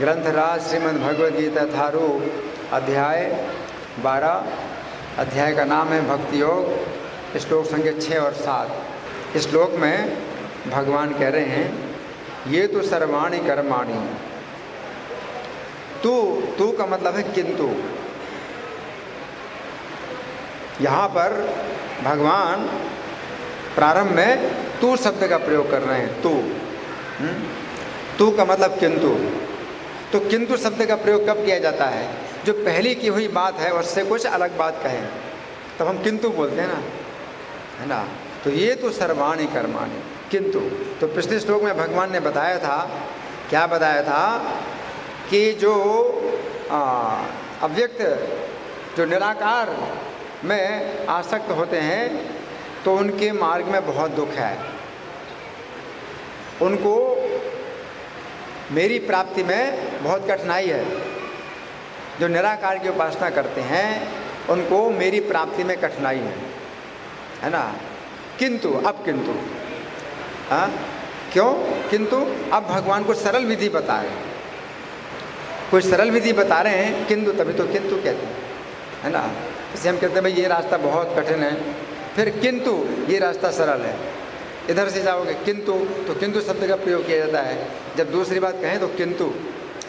ग्रंथराज श्रीमद् भगवद गीता थारू अध्याय 12। अध्याय का नाम है भक्ति योग। श्लोक संख्या 6 और 7। इस श्लोक में भगवान कह रहे हैं ये तो सर्वाणि कर्माणि। तू का मतलब है किंतु। यहाँ पर भगवान प्रारंभ में तू शब्द का प्रयोग कर रहे हैं। तू का मतलब किंतु। तो किंतु शब्द का प्रयोग कब किया जाता है? जो पहली की हुई बात है उससे कुछ अलग बात कहें तब हम किंतु बोलते हैं ना, है ना। तो ये तो सर्वाणि कर्माणि किंतु। तो पिछले श्लोक में भगवान ने बताया था, क्या बताया था कि जो अव्यक्त जो निराकार में आसक्त होते हैं तो उनके मार्ग में बहुत दुख है। उनको मेरी प्राप्ति में बहुत कठिनाई है। जो निराकार की उपासना करते हैं उनको मेरी प्राप्ति में कठिनाई है ना। किंतु अब किंतु क्यों किंतु? अब भगवान को सरल विधि बता रहे हैं। कोई सरल विधि बता रहे हैं किंतु, तभी तो किंतु कहते हैं, है ना। इसे हम कहते हैं भाई ये रास्ता बहुत कठिन है, फिर किंतु ये रास्ता सरल है, इधर से जाओगे किंतु। तो किंतु शब्द का प्रयोग किया जाता है। जब दूसरी बात कहें तो किंतु,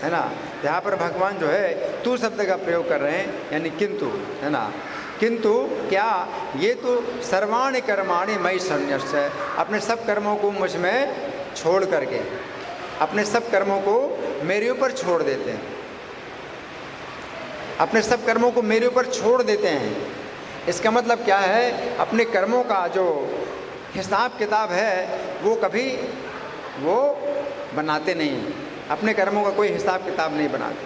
है ना। यहाँ पर भगवान जो है तू शब्द का प्रयोग कर रहे हैं, यानी किंतु, है ना। किंतु क्या? ये तो सर्वाणि कर्माणि मयि सन्न्यस्य। अपने सब कर्मों को मुझ में छोड़ करके, अपने सब कर्मों को मेरे ऊपर छोड़ देते हैं। अपने सब कर्मों को मेरे ऊपर छोड़ देते हैं। इसका मतलब क्या है? अपने कर्मों का जो हिसाब किताब है वो कभी वो बनाते नहीं। अपने कर्मों का कोई हिसाब किताब नहीं बनाते।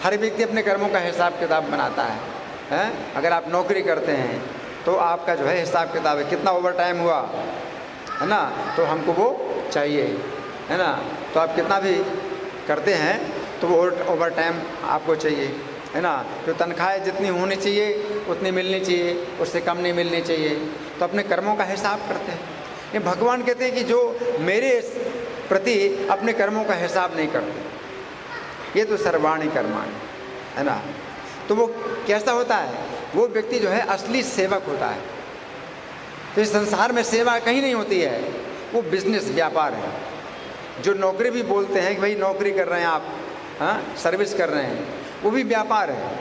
हर व्यक्ति अपने कर्मों का हिसाब किताब बनाता है। अगर आप नौकरी करते हैं तो आपका जो है हिसाब किताब है, कितना ओवर टाइम हुआ, है ना, तो हमको वो चाहिए, है ना। तो आप कितना भी करते हैं तो वो ओवर टाइम आपको चाहिए, है ना। तो तनख्वाहें जितनी होनी चाहिए उतनी मिलनी चाहिए, उससे कम नहीं मिलनी चाहिए। तो अपने कर्मों का हिसाब करते हैं। ये भगवान कहते हैं कि जो मेरे प्रति अपने कर्मों का हिसाब नहीं करते, ये तो सर्वाणि कर्माणि, है ना। तो वो कैसा होता है? वो व्यक्ति जो है असली सेवक होता है। तो इस संसार में सेवा कहीं नहीं होती है, वो बिजनेस व्यापार है। जो नौकरी भी बोलते हैं कि भाई नौकरी कर रहे हैं आप, सर्विस कर रहे हैं, वो भी व्यापार है।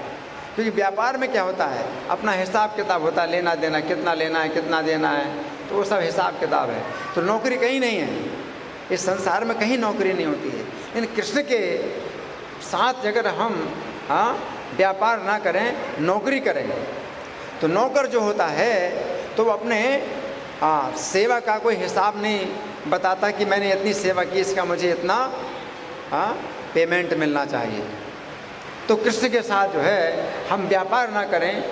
क्योंकि व्यापार में क्या होता है? अपना हिसाब किताब होता है, लेना देना, कितना लेना है कितना देना है, तो वो सब हिसाब किताब है। तो नौकरी कहीं नहीं है, इस संसार में कहीं नौकरी नहीं होती है। इन कृष्ण के साथ अगर हम व्यापार ना करें, नौकरी करें, तो नौकर जो होता है तो वो अपने सेवा का कोई हिसाब नहीं बताता कि मैंने इतनी सेवा की, इसका मुझे इतना पेमेंट मिलना चाहिए। तो कृष्ण के साथ जो है हम व्यापार ना करें,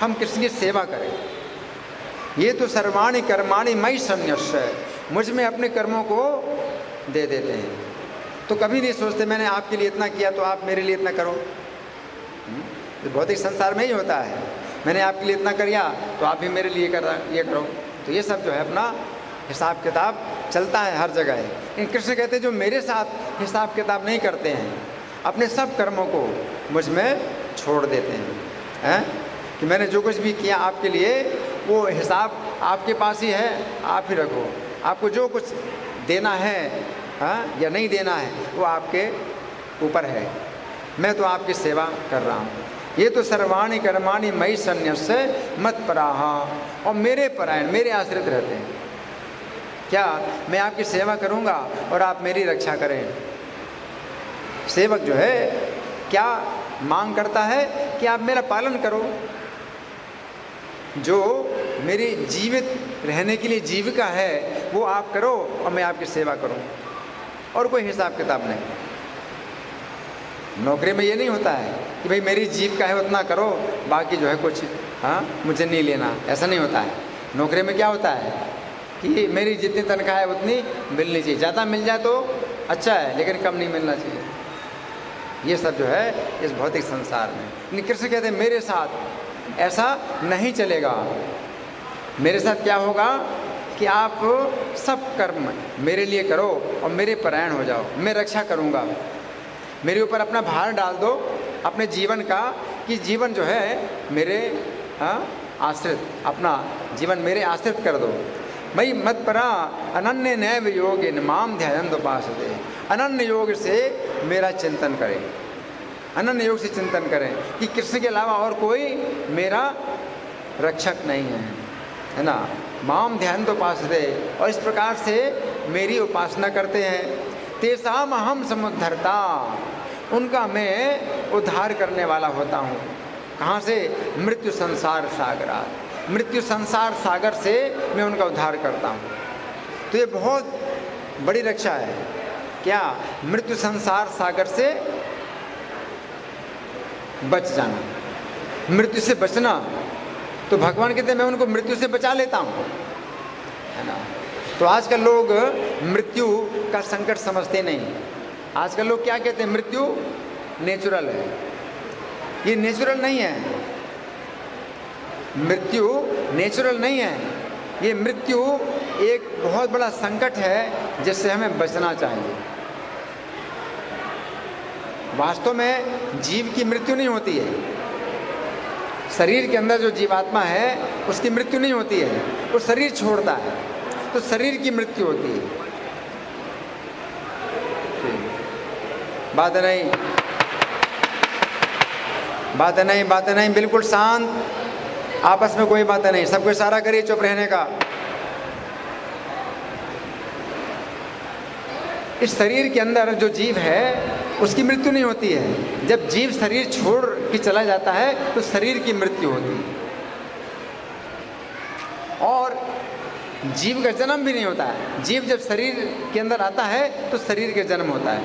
हम कृष्ण की सेवा करें। ये तो सर्वाणि कर्माणि मयि सन्न्यस्य। मुझ में अपने कर्मों को दे देते हैं। तो कभी नहीं सोचते मैंने आपके लिए इतना किया तो आप मेरे लिए इतना करो। तो भौतिक संसार में ही होता है, मैंने आपके लिए इतना किया तो आप भी मेरे लिए ये करो। तो ये सब जो है अपना हिसाब किताब चलता है हर जगह है। इन कृष्ण कहते हैं जो मेरे साथ हिसाब किताब नहीं करते हैं, अपने सब कर्मों को मुझ में छोड़ देते हैं, कि मैंने जो कुछ भी किया आपके लिए वो हिसाब आपके पास ही है, आप ही रखो। आपको जो कुछ देना है या नहीं देना है वो आपके ऊपर है, मैं तो आपकी सेवा कर रहा हूँ। ये तो सर्वाणि कर्माणि मयि सन्न्यस्य मत्पराः। और मेरे परायण, मेरे आश्रित रहते हैं। क्या? मैं आपकी सेवा करूँगा और आप मेरी रक्षा करें। सेवक जो है क्या मांग करता है कि आप मेरा पालन करो। जो मेरी जीवित रहने के लिए जीविका है वो आप करो और मैं आपकी सेवा करूं, और कोई हिसाब किताब नहीं। नौकरी में ये नहीं होता है कि भाई मेरी जीविका है उतना करो, बाकी जो है कुछ मुझे नहीं लेना, ऐसा नहीं होता है। नौकरी में क्या होता है कि मेरी जितनी तनख्वाह है उतनी मिलनी चाहिए, ज़्यादा मिल जाए तो अच्छा है लेकिन कम नहीं मिलना चाहिए। ये सब जो है इस भौतिक संसार में। कृष्ण कहते हैं मेरे साथ ऐसा नहीं चलेगा। मेरे साथ क्या होगा कि आप सब कर्म मेरे लिए करो और मेरे परायण हो जाओ, मैं रक्षा करूँगा। मेरे ऊपर अपना भार डाल दो अपने जीवन का, कि जीवन जो है मेरे आश्रित, अपना जीवन मेरे आश्रित कर दो। मई मत परा अनन्य नैव योग माम ध्यान उपासते, अनन्य योग से मेरा चिंतन करें, अनन्य योग से चिंतन करें कि कृष्ण के अलावा और कोई मेरा रक्षक नहीं है ना। माम ध्यान उपासते, और इस प्रकार से मेरी उपासना करते हैं। तेसाम अहम समुद्धरता, उनका मैं उद्धार करने वाला होता हूँ। कहाँ से? मृत्यु संसार सागरा, मृत्यु संसार सागर से मैं उनका उद्धार करता हूँ। तो ये बहुत बड़ी रक्षा है। क्या? मृत्यु संसार सागर से बच जाना, मृत्यु से बचना। तो भगवान कहते हैं मैं उनको मृत्यु से बचा लेता हूँ, है ना। तो आजकल लोग मृत्यु का संकट समझते नहीं। आजकल लोग क्या कहते हैं? मृत्यु नेचुरल है। ये नेचुरल नहीं है, मृत्यु नेचुरल नहीं है। ये मृत्यु एक बहुत बड़ा संकट है जिससे हमें बचना चाहिए। वास्तव में जीव की मृत्यु नहीं होती है। शरीर के अंदर जो जीवात्मा है उसकी मृत्यु नहीं होती है, वो शरीर छोड़ता है, तो शरीर की मृत्यु होती है। बात नहीं, बात नहीं, बात नहीं, बिल्कुल शांत, आपस में कोई बात नहीं, सबको इशारा करिए चुप रहने का। इस शरीर के अंदर जो जीव है उसकी मृत्यु नहीं होती है। जब जीव शरीर छोड़ के चला जाता है तो शरीर की मृत्यु होती है, और जीव का जन्म भी नहीं होता है। जीव जब शरीर के अंदर आता है तो शरीर का जन्म होता है।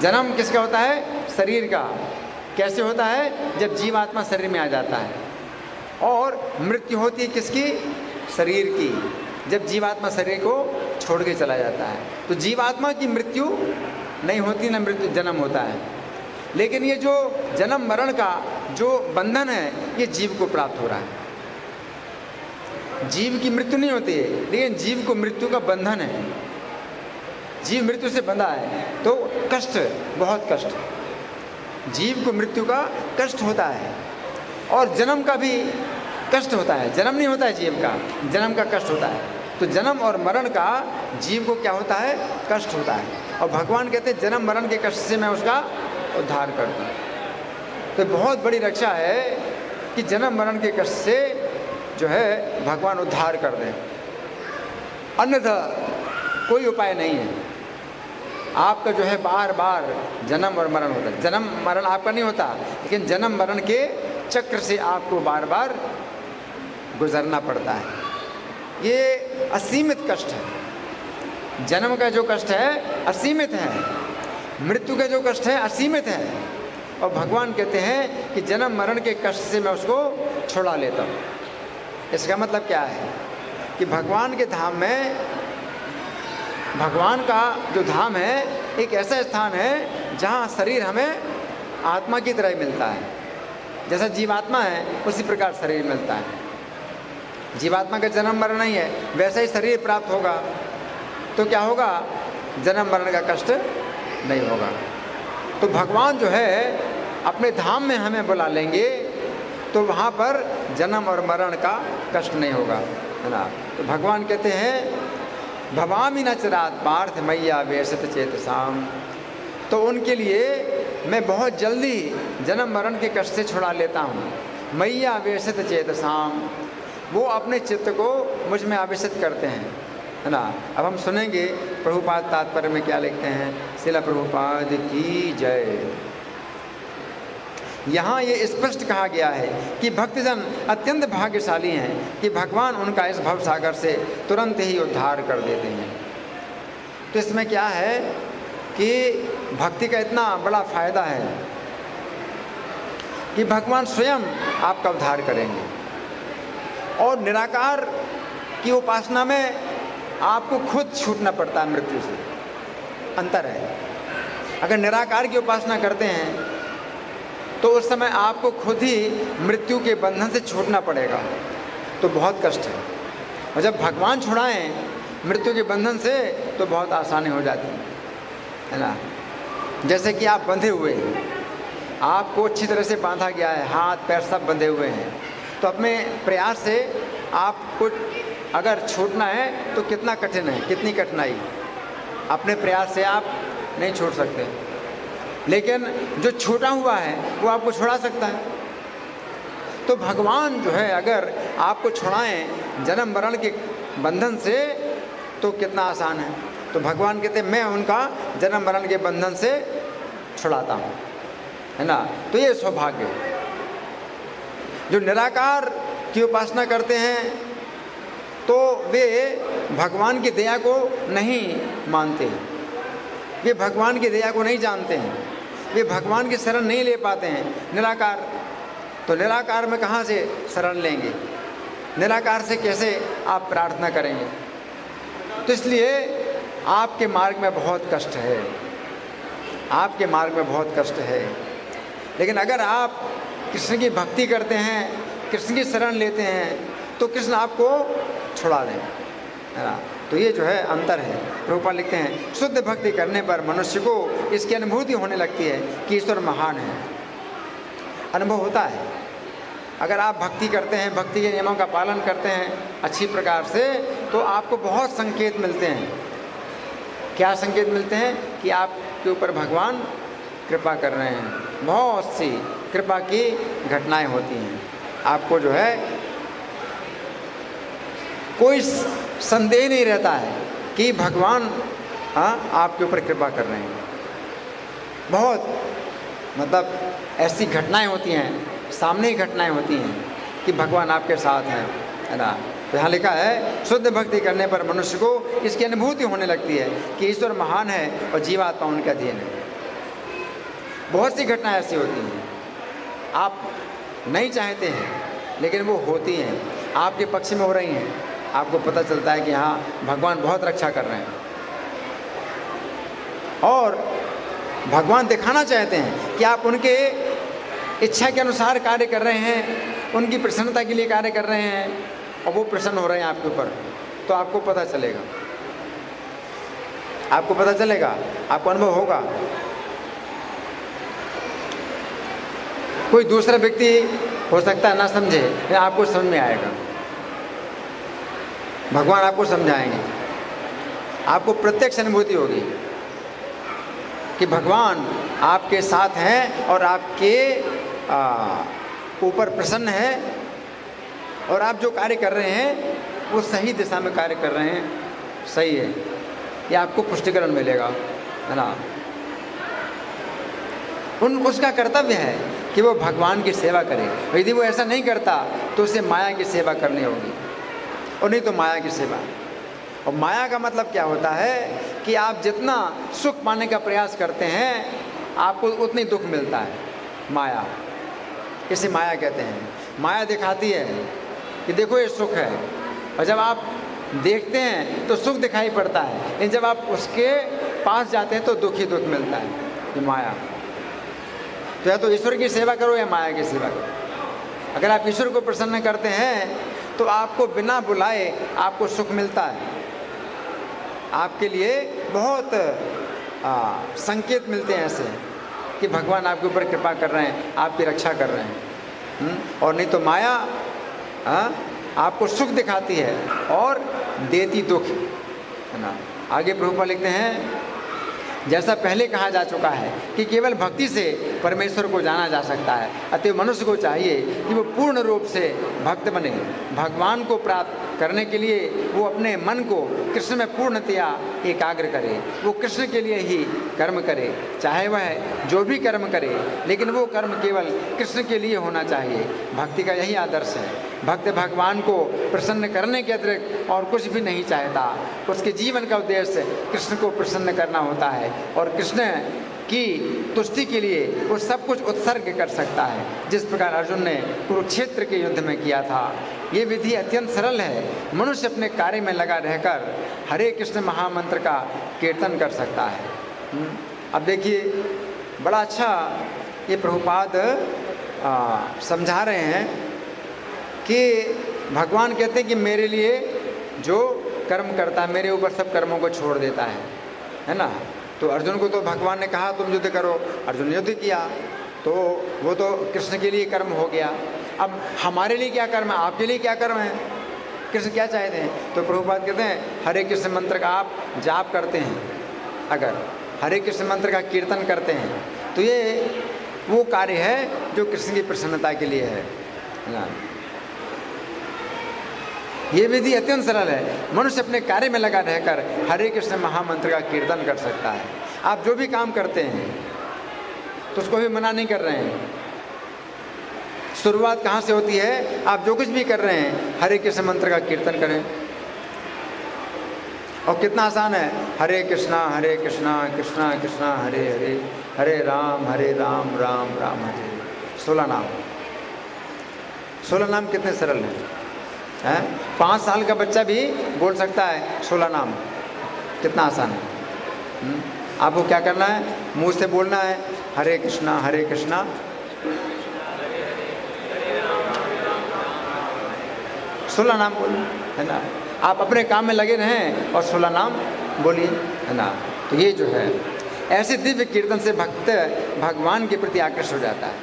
जन्म किसका होता है? शरीर का। कैसे होता है? जब जीवात्मा शरीर में आ जाता है। और मृत्यु होती है किसकी? शरीर की, जब जीवात्मा शरीर को छोड़ के चला जाता है। तो जीवात्मा की मृत्यु नहीं होती, ना मृत्यु जन्म होता है। लेकिन ये जो जन्म मरण का जो बंधन है ये जीव को प्राप्त हो रहा है। जीव की मृत्यु नहीं होती है, लेकिन जीव को मृत्यु का बंधन है। जीव मृत्यु से बंधा है तो कष्ट, बहुत कष्ट, जीव को मृत्यु का कष्ट होता है। और जन्म का भी कष्ट होता है। जन्म नहीं होता है जीव का, जन्म का कष्ट होता है। तो जन्म और मरण का जीव को क्या होता है? कष्ट होता है। और भगवान कहते हैं जन्म मरण के कष्ट से मैं उसका उद्धार करता हूँ। तो बहुत बड़ी रक्षा है कि जन्म मरण के कष्ट से जो है भगवान उद्धार कर दें, अन्यथा कोई उपाय नहीं है। आपका जो है बार बार जन्म और मरण होता है। जन्म मरण आपका नहीं होता, लेकिन जन्म मरण के चक्र से आपको बार बार गुजरना पड़ता है। ये असीमित कष्ट है। जन्म का जो कष्ट है असीमित है, मृत्यु का जो कष्ट है असीमित है। और भगवान कहते हैं कि जन्म मरण के कष्ट से मैं उसको छुड़ा लेता हूँ। इसका मतलब क्या है? कि भगवान के धाम में, भगवान का जो धाम है एक ऐसा स्थान है जहाँ शरीर हमें आत्मा की तरह मिलता है। जैसा जीवात्मा है उसी प्रकार शरीर मिलता है। जीवात्मा का जन्म मरण नहीं है, वैसा ही शरीर प्राप्त होगा। तो क्या होगा? जन्म मरण का कष्ट नहीं होगा। तो भगवान जो है अपने धाम में हमें बुला लेंगे तो वहाँ पर जन्म और मरण का कष्ट नहीं होगा, है ना। तो भगवान कहते हैं भवामी न चिरात पार्थ मैया वेशत चेतसाम। तो उनके लिए मैं बहुत जल्दी जन्म मरण के कष्ट से छुड़ा लेता हूँ। मैया वेशत चेतसाम, वो अपने चित्त को मुझ में आवेशित करते हैं, है ना। अब हम सुनेंगे प्रभुपाद तात्पर्य में क्या लिखते हैं। शिला प्रभुपाद की जय। यहाँ ये स्पष्ट कहा गया है कि भक्तजन अत्यंत भाग्यशाली हैं कि भगवान उनका इस भव सागर से तुरंत ही उद्धार कर देते हैं। तो इसमें क्या है कि भक्ति का इतना बड़ा फायदा है कि भगवान स्वयं आपका उद्धार करेंगे। और निराकार की उपासना में आपको खुद छूटना पड़ता है मृत्यु से, अंतर है। अगर निराकार की उपासना करते हैं तो उस समय आपको खुद ही मृत्यु के बंधन से छूटना पड़ेगा, तो बहुत कष्ट है। और जब भगवान छुड़ाएं मृत्यु के बंधन से तो बहुत आसानी हो जाती है ना। जैसे कि आप बंधे हुए हैं, आपको अच्छी तरह से बांधा गया है, हाथ पैर सब बंधे हुए हैं, तो अपने प्रयास से आपको अगर छूटना है तो कितना कठिन है, कितनी कठिनाई, अपने प्रयास से आप नहीं छोड़ सकते। लेकिन जो छूटा हुआ है वो आपको छुड़ा सकता है। तो भगवान जो है अगर आपको छुड़ाएं जन्म मरण के बंधन से तो कितना आसान है। तो भगवान कहते हैं मैं उनका जन्म मरण के बंधन से छुड़ाता हूँ, है ना। तो ये सौभाग्य। जो निराकार की उपासना करते हैं तो वे भगवान की दया को नहीं मानते हैं, वे भगवान की दया को नहीं जानते हैं, वे भगवान की शरण नहीं ले पाते हैं। निराकार, तो निराकार में कहाँ से शरण लेंगे, निराकार से कैसे आप प्रार्थना करेंगे। तो इसलिए आपके मार्ग में बहुत कष्ट है, आपके मार्ग में बहुत कष्ट है। लेकिन अगर आप कृष्ण की भक्ति करते हैं, कृष्ण की शरण लेते हैं, तो कृष्ण आपको छुड़ा दें, है ना। तो ये जो है अंतर है। प्रभुपाद लिखते हैं शुद्ध भक्ति करने पर मनुष्य को इसकी अनुभूति होने लगती है कि ईश्वर महान है। अनुभव होता है। अगर आप भक्ति करते हैं, भक्ति के नियमों का पालन करते हैं अच्छी प्रकार से, तो आपको बहुत संकेत मिलते हैं। क्या संकेत मिलते हैं? कि आपके ऊपर भगवान कृपा कर रहे हैं। बहुत सी कृपा की घटनाएं होती हैं। आपको जो है कोई संदेह नहीं रहता है कि भगवान आपके ऊपर कृपा कर रहे हैं। बहुत मतलब ऐसी घटनाएं होती हैं, सामने ही घटनाएं होती हैं कि भगवान आपके साथ हैं, है ना। तो यहाँ लिखा है शुद्ध भक्ति करने पर मनुष्य को इसकी अनुभूति होने लगती है कि ईश्वर महान है और जीवात्मा उनके अधीन है। बहुत सी घटनाएं ऐसी होती हैं, आप नहीं चाहते हैं लेकिन वो होती हैं, आपके पक्ष में हो रही हैं। आपको पता चलता है कि हाँ भगवान बहुत रक्षा कर रहे हैं, और भगवान दिखाना चाहते हैं कि आप उनके इच्छा के अनुसार कार्य कर रहे हैं, उनकी प्रसन्नता के लिए कार्य कर रहे हैं, और वो प्रसन्न हो रहे हैं आपके ऊपर। तो आपको पता चलेगा, आपको पता चलेगा, आपको अनुभव होगा। कोई दूसरा व्यक्ति हो सकता है ना समझे, लेकिन आपको समझ में आएगा। भगवान आपको समझाएंगे, आपको प्रत्यक्ष अनुभूति होगी कि भगवान आपके साथ हैं और आपके ऊपर प्रसन्न है, और आप जो कार्य कर रहे हैं वो सही दिशा में कार्य कर रहे हैं, सही है। ये आपको पुष्टिकरण मिलेगा, है ना। उसका कर्तव्य है कि वो भगवान की सेवा करे। यदि वो ऐसा नहीं करता तो उसे माया की सेवा करनी होगी, और नहीं तो माया की सेवा। और माया का मतलब क्या होता है कि आप जितना सुख पाने का प्रयास करते हैं आपको उतनी दुख मिलता है। माया, इसे माया कहते हैं। माया दिखाती है कि देखो ये सुख है, और जब आप देखते हैं तो सुख दिखाई पड़ता है, लेकिन जब आप उसके पास जाते हैं तो दुख ही दुख मिलता है। ये माया। तो या तो ईश्वर की सेवा करो या माया की सेवा करो। अगर आप ईश्वर को प्रसन्न करते हैं तो आपको बिना बुलाए आपको सुख मिलता है। आपके लिए बहुत संकेत मिलते हैं ऐसे कि भगवान आपके ऊपर कृपा कर रहे हैं, आपकी रक्षा कर रहे हैं। और नहीं तो माया आपको सुख दिखाती है और देती दुख, है ना। आगे प्रभुपाद लिखते हैं जैसा पहले कहा जा चुका है कि केवल भक्ति से परमेश्वर को जाना जा सकता है। अतः मनुष्य को चाहिए कि वो पूर्ण रूप से भक्त बने। भगवान को प्राप्त करने के लिए वो अपने मन को कृष्ण में पूर्णतया एकाग्र करे। वो कृष्ण के लिए ही कर्म करे, चाहे वह जो भी कर्म करे, लेकिन वो कर्म केवल कृष्ण के लिए होना चाहिए। भक्ति का यही आदर्श है। भक्त भगवान को प्रसन्न करने के अतिरिक्त और कुछ भी नहीं चाहता। उसके जीवन का उद्देश्य कृष्ण को प्रसन्न करना होता है, और कृष्ण की तुष्टि के लिए वो सब कुछ उत्सर्ग कर सकता है, जिस प्रकार अर्जुन ने कुरुक्षेत्र के युद्ध में किया था। ये विधि अत्यंत सरल है। मनुष्य अपने कार्य में लगा रहकर हरे कृष्ण महामंत्र का कीर्तन कर सकता है। अब देखिए बड़ा अच्छा ये प्रभुपाद समझा रहे हैं कि भगवान कहते हैं कि मेरे लिए जो कर्म करता है, मेरे ऊपर सब कर्मों को छोड़ देता है ना। तो अर्जुन को तो भगवान ने कहा तुम युद्ध करो, अर्जुन ने युद्ध किया, तो वो तो कृष्ण के लिए कर्म हो गया। अब हमारे लिए क्या कर्म है, आपके लिए क्या कर्म है, कृष्ण क्या चाहते हैं? तो प्रभुपाद कहते हैं हरे कृष्ण मंत्र का आप जाप करते हैं, अगर हरे कृष्ण मंत्र का कीर्तन करते हैं तो ये वो कार्य है जो कृष्ण की प्रसन्नता के लिए है ना। ये विधि अत्यंत सरल है। मनुष्य अपने कार्य में लगा रहकर हरे कृष्ण महामंत्र का कीर्तन कर सकता है। आप जो भी काम करते हैं तो उसको भी मना नहीं कर रहे हैं। शुरुआत कहाँ से होती है? आप जो कुछ भी कर रहे हैं हरे कृष्ण मंत्र का कीर्तन करें। और कितना आसान है, हरे कृष्णा कृष्णा कृष्णा हरे हरे, हरे राम राम राम हरे। 16 नाम, 16 नाम कितने सरल हैं। 5 साल का बच्चा भी बोल सकता है 16 नाम, कितना आसान है। आपको क्या करना है? मुंह से बोलना है हरे कृष्णा 16 नाम बोलिए, है ना। आप अपने काम में लगे रहें और 16 नाम बोलिए, है ना। तो ये जो है ऐसे दिव्य कीर्तन से भक्त भगवान के प्रति आकर्षित हो जाता है।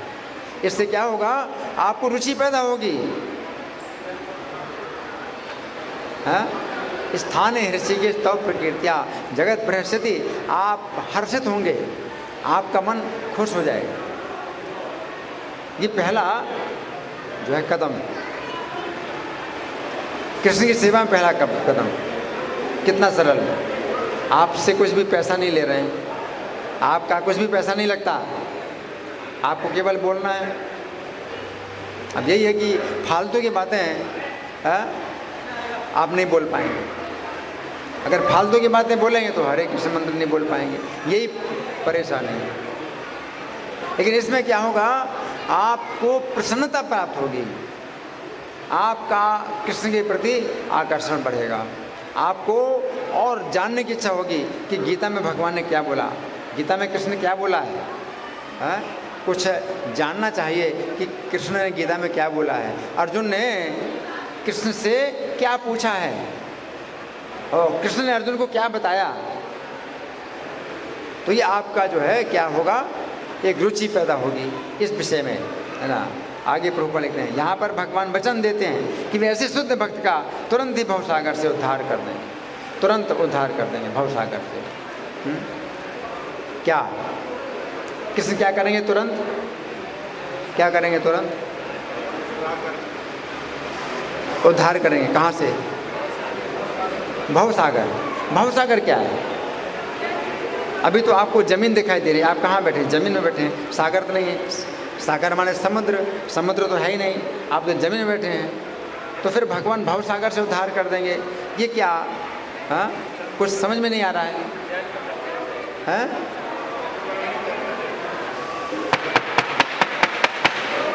इससे क्या होगा? आपको रुचि पैदा होगी। स्थाने हृषिकेश तव प्रकीर्त्या जगत प्रहर्षति, आप हर्षित होंगे, आपका मन खुश हो जाएगा। ये पहला जो है कदम, कृष्ण की सेवा में पहला कदम। कितना सरल है। आपसे कुछ भी पैसा नहीं ले रहे हैं, आपका कुछ भी पैसा नहीं लगता, आपको केवल बोलना है। अब यही है कि फालतू की बातें आप नहीं बोल पाएंगे। अगर फालतू की बातें बोलेंगे तो हरे कृष्ण मंत्र नहीं बोल पाएंगे, यही परेशानी है। लेकिन इसमें क्या होगा? आपको प्रसन्नता प्राप्त होगी, आपका कृष्ण के प्रति आकर्षण बढ़ेगा, आपको और जानने की इच्छा होगी कि गीता में भगवान ने क्या बोला, गीता में कृष्ण ने क्या बोला है। कुछ जानना चाहिए कि कृष्ण ने गीता में क्या बोला है, अर्जुन ने कृष्ण से क्या पूछा है और कृष्ण ने अर्जुन को क्या बताया। तो ये आपका जो है क्या होगा? एक रुचि पैदा होगी इस विषय में, है ना। आगे प्रभुपाद लिखते हैं, यहाँ पर भगवान वचन देते हैं कि वे ऐसे शुद्ध भक्त का तुरंत ही भवसागर से उद्धार कर देंगे, तुरंत उद्धार कर देंगे भवसागर से। क्या कृष्ण क्या करेंगे? तुरंत क्या करेंगे? तुरंत उद्धार करेंगे। कहाँ से? भवसागर। भवसागर क्या है? अभी तो आपको जमीन दिखाई दे रही है, आप कहाँ बैठे हैं? जमीन में बैठे हैं, सागर तो नहीं है। सागर माने समुद्र, समुद्र तो है ही नहीं, आप तो जमीन में बैठे हैं। तो फिर भगवान भवसागर से उद्धार कर देंगे, ये क्या? कुछ समझ में नहीं आ रहा है।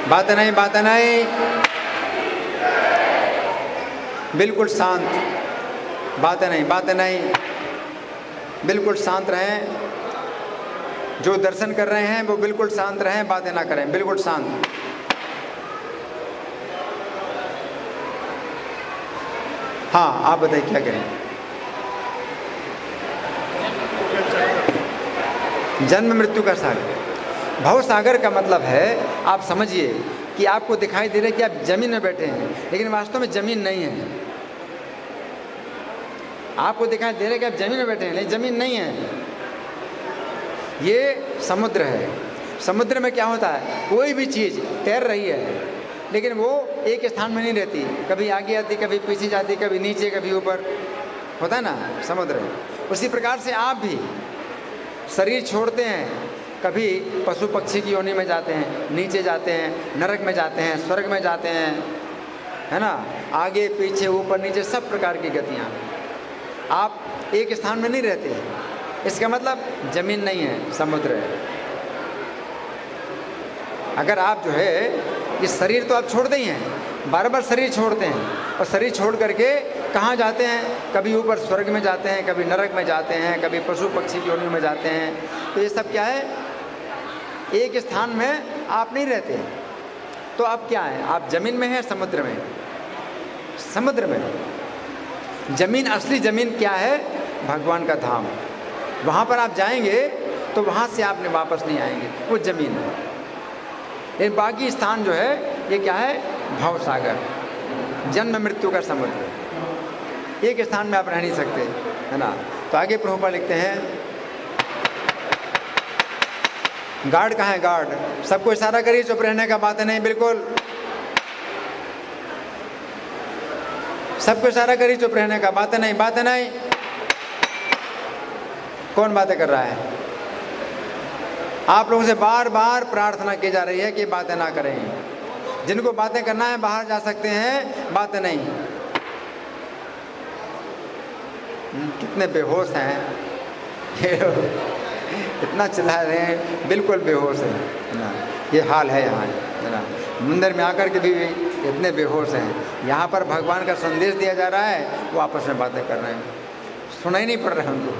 बात नहीं, बिल्कुल शांत। बात नहीं, बिल्कुल शांत रहें। जो दर्शन कर रहे हैं वो बिल्कुल शांत रहें, बातें ना करें, बिल्कुल शांत। हाँ, आप बताइए क्या करें? जन्म मृत्यु का सागर। भव सागर का मतलब है, आप समझिए कि आपको दिखाई दे रहा है कि आप जमीन में बैठे हैं, लेकिन वास्तव में जमीन नहीं है। आपको दिखाई दे रहा है कि आप जमीन में बैठे हैं, लेकिन जमीन नहीं है, ये समुद्र है। समुद्र में क्या होता है? कोई भी चीज़ तैर रही है, लेकिन वो एक स्थान में नहीं रहती, कभी आगे आती, कभी पीछे जाती, कभी नीचे, कभी ऊपर, होता है ना समुद्र। उसी प्रकार से आप भी शरीर छोड़ते हैं, कभी पशु पक्षी की योनि में जाते हैं, नीचे जाते हैं, नरक में जाते हैं, स्वर्ग में जाते हैं, है ना, आगे पीछे ऊपर नीचे सब प्रकार की गतियाँ। आप एक स्थान में नहीं रहते, इसका मतलब जमीन नहीं है, समुद्र है। अगर आप जो है ये शरीर तो आप छोड़ते ही हैं, बार बार शरीर छोड़ते हैं, और शरीर छोड़ करके कहाँ जाते हैं? कभी ऊपर स्वर्ग में जाते हैं, कभी नरक में जाते हैं, कभी पशु पक्षी की योनि में जाते हैं। तो ये सब क्या है? एक स्थान में आप नहीं रहते। तो आप क्या हैं? आप जमीन में हैं, समुद्र में? समुद्र में। जमीन, असली जमीन क्या है? भगवान का धाम। वहाँ पर आप जाएंगे तो वहाँ से आपने वापस नहीं आएंगे, वो ज़मीन है। लेकिन बाकी स्थान जो है ये क्या है? भव सागर, जन्म मृत्यु का समुद्र। एक स्थान में आप रह नहीं सकते, है ना। तो आगे प्रभुपाद लिखते हैं, गार्ड कहाँ है? गार्ड सबको इशारा करिए, चुप रहने का बात नहीं, बिल्कुल सबको इशारा करिए, चुप रहने का बात नहीं, बात नहीं। कौन बातें कर रहा है? आप लोगों से बार बार प्रार्थना की जा रही है कि बातें ना करें। जिनको बातें करना है बाहर जा सकते हैं, बातें नहीं। कितने बेहोश हैं इतना चिल्ला रहे हैं, बिल्कुल बेहोश है ना। ये हाल है यहाँ, है ना। मंदिर में आकर के भी इतने बेहोश हैं। यहाँ पर भगवान का संदेश दिया जा रहा है, वो आपस में बातें कर रहे हैं, सुनाई नहीं पड़ रहा है उनको।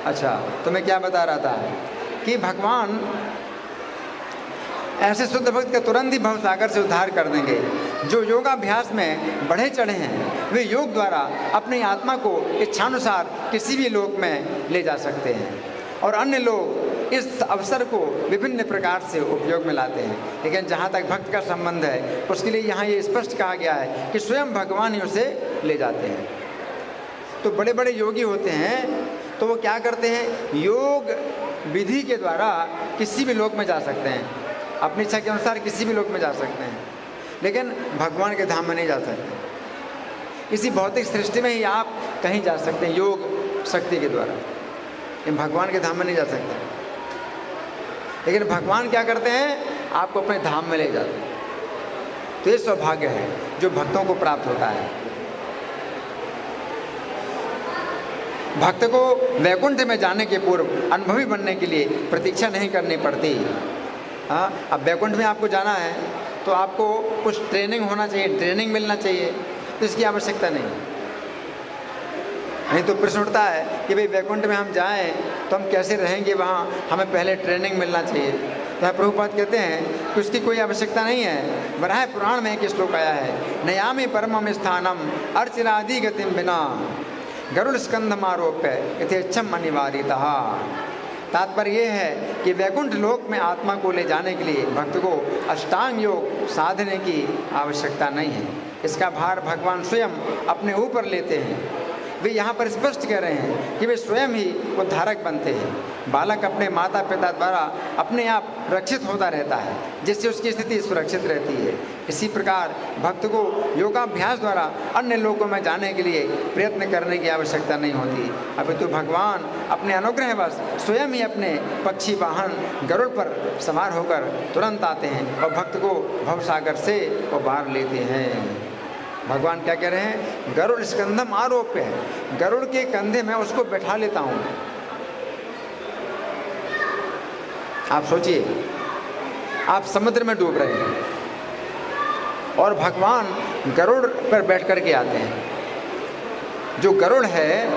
अच्छा, तो मैं क्या बता रहा था कि भगवान ऐसे शुद्ध भक्त का तुरंत ही भव सागर से उद्धार कर देंगे। जो योगाभ्यास में बढ़े चढ़े हैं वे योग द्वारा अपनी आत्मा को इच्छानुसार किसी भी लोक में ले जा सकते हैं, और अन्य लोग इस अवसर को विभिन्न प्रकार से उपयोग में लाते हैं। लेकिन जहाँ तक भक्त का संबंध है, उसके लिए यहाँ ये स्पष्ट कहा गया है कि स्वयं भगवान ही उसे ले जाते हैं। तो बड़े बड़े योगी होते हैं तो वो क्या करते हैं? योग विधि के द्वारा किसी भी लोक में जा सकते हैं, अपनी इच्छा के अनुसार किसी भी लोक में जा सकते हैं, लेकिन भगवान के धाम में नहीं जा सकते। इसी भौतिक सृष्टि में ही आप कहीं जा सकते हैं योग शक्ति के द्वारा, लेकिन भगवान के धाम में नहीं जा सकते। लेकिन भगवान क्या करते हैं? आपको अपने धाम में ले जाते हैं। तो ये सौभाग्य है जो भक्तों को प्राप्त होता है। भक्त को वैकुंठ में जाने के पूर्व अनुभवी बनने के लिए प्रतीक्षा नहीं करनी पड़ती। हाँ, अब वैकुंठ में आपको जाना है तो आपको कुछ ट्रेनिंग होना चाहिए, ट्रेनिंग मिलना चाहिए, तो इसकी आवश्यकता नहीं तो प्रश्न उठता है कि भाई वैकुंठ में हम जाएं तो हम कैसे रहेंगे वहाँ, हमें पहले ट्रेनिंग मिलना चाहिए। तो प्रभुपाद कहते हैं कि उसकी कोई आवश्यकता नहीं है। वराह पुराण में एक श्लोक आया है, नयामि परमम स्थानम अर्चिरादि गतिम बिना गरुड़ स्कंधमारोप्य यथेच्छम अनिवार्यतः। तात्पर्य ये है कि वैकुंठ लोक में आत्मा को ले जाने के लिए भक्त को अष्टांग योग साधने की आवश्यकता नहीं है। इसका भार भगवान स्वयं अपने ऊपर लेते हैं। वे यहाँ पर स्पष्ट कह रहे हैं कि वे स्वयं ही उद्धारक बनते हैं। बालक अपने माता पिता द्वारा अपने आप रक्षित होता रहता है, जिससे उसकी स्थिति सुरक्षित रहती है। इसी प्रकार भक्त को योगाभ्यास द्वारा अन्य लोकों में जाने के लिए प्रयत्न करने की आवश्यकता नहीं होती। अपितु भगवान अपने अनुग्रहवश स्वयं ही अपने पक्षी वाहन गरुड़ पर सवार होकर तुरंत आते हैं और भक्त को भवसागर से उबार लेते हैं। भगवान क्या कह रहे हैं? गरुड़ स्कंधम आरोप्य है, गरुड़ के कंधे में उसको बैठा लेता हूँ। आप सोचिए, आप समुद्र में डूब रहे हैं और भगवान गरुड़ पर बैठ कर के आते हैं। जो गरुड़ है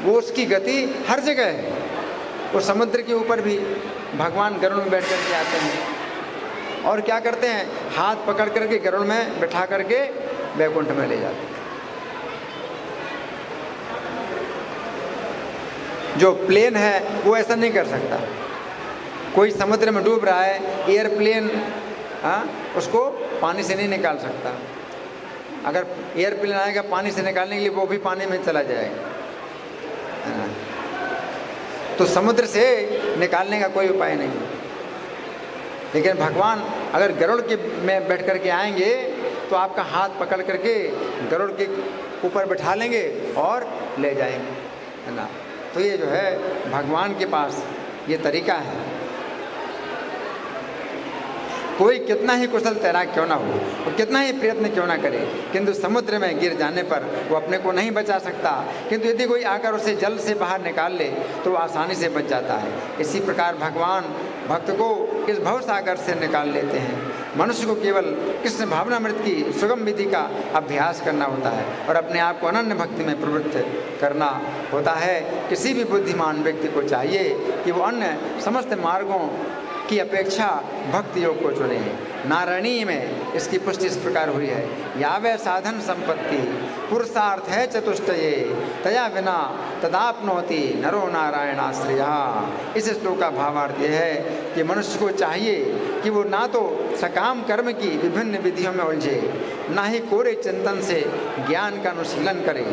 वो उसकी गति हर जगह है, वो समुद्र के ऊपर भी भगवान गरुड़ में बैठ कर के आते हैं और क्या करते हैं? हाथ पकड़ करके गरुड़ में बैठा करके वैकुंठ में ले जाते हैं। जो प्लेन है वो ऐसा नहीं कर सकता। कोई समुद्र में डूब रहा है, एयरप्लेन उसको पानी से नहीं निकाल सकता। अगर एयरप्लेन आएगा पानी से निकालने के लिए, वो भी पानी में चला जाएगा। तो समुद्र से निकालने का कोई उपाय नहीं। लेकिन भगवान अगर गरुड़ के में बैठ करके आएंगे तो आपका हाथ पकड़ करके गरुड़ के ऊपर बैठा लेंगे और ले जाएंगे, है ना। तो ये जो है भगवान के पास ये तरीका है। कोई कितना ही कुशल तैराक क्यों ना हो और कितना ही प्रयत्न क्यों ना करे, किंतु समुद्र में गिर जाने पर वो अपने को नहीं बचा सकता। किंतु यदि कोई आकर उसे जल से बाहर निकाल ले तो आसानी से बच जाता है। इसी प्रकार भगवान भक्त को इस भव सागर से निकाल लेते हैं। मनुष्य को केवल कृष्ण भावनामृत की सुगम विधि का अभ्यास करना होता है और अपने आप को अनन्य भक्ति में प्रवृत्त करना होता है। किसी भी बुद्धिमान व्यक्ति को चाहिए कि वो अन्य समस्त मार्गों की अपेक्षा भक्ति योग को चुने। नारायणी में इसकी पुष्टि इस प्रकार हुई है, यावै साधन संपत्ति पुरुषार्थ है चतुष्टये तया विना तदाप्नोति नरो नारायणाश्रयः। इस श्लोक का भावार्थ यह है कि मनुष्य को चाहिए कि वो ना तो सकाम कर्म की विभिन्न विधियों में उलझे, ना ही कोरे चिंतन से ज्ञान का अनुशीलन करे।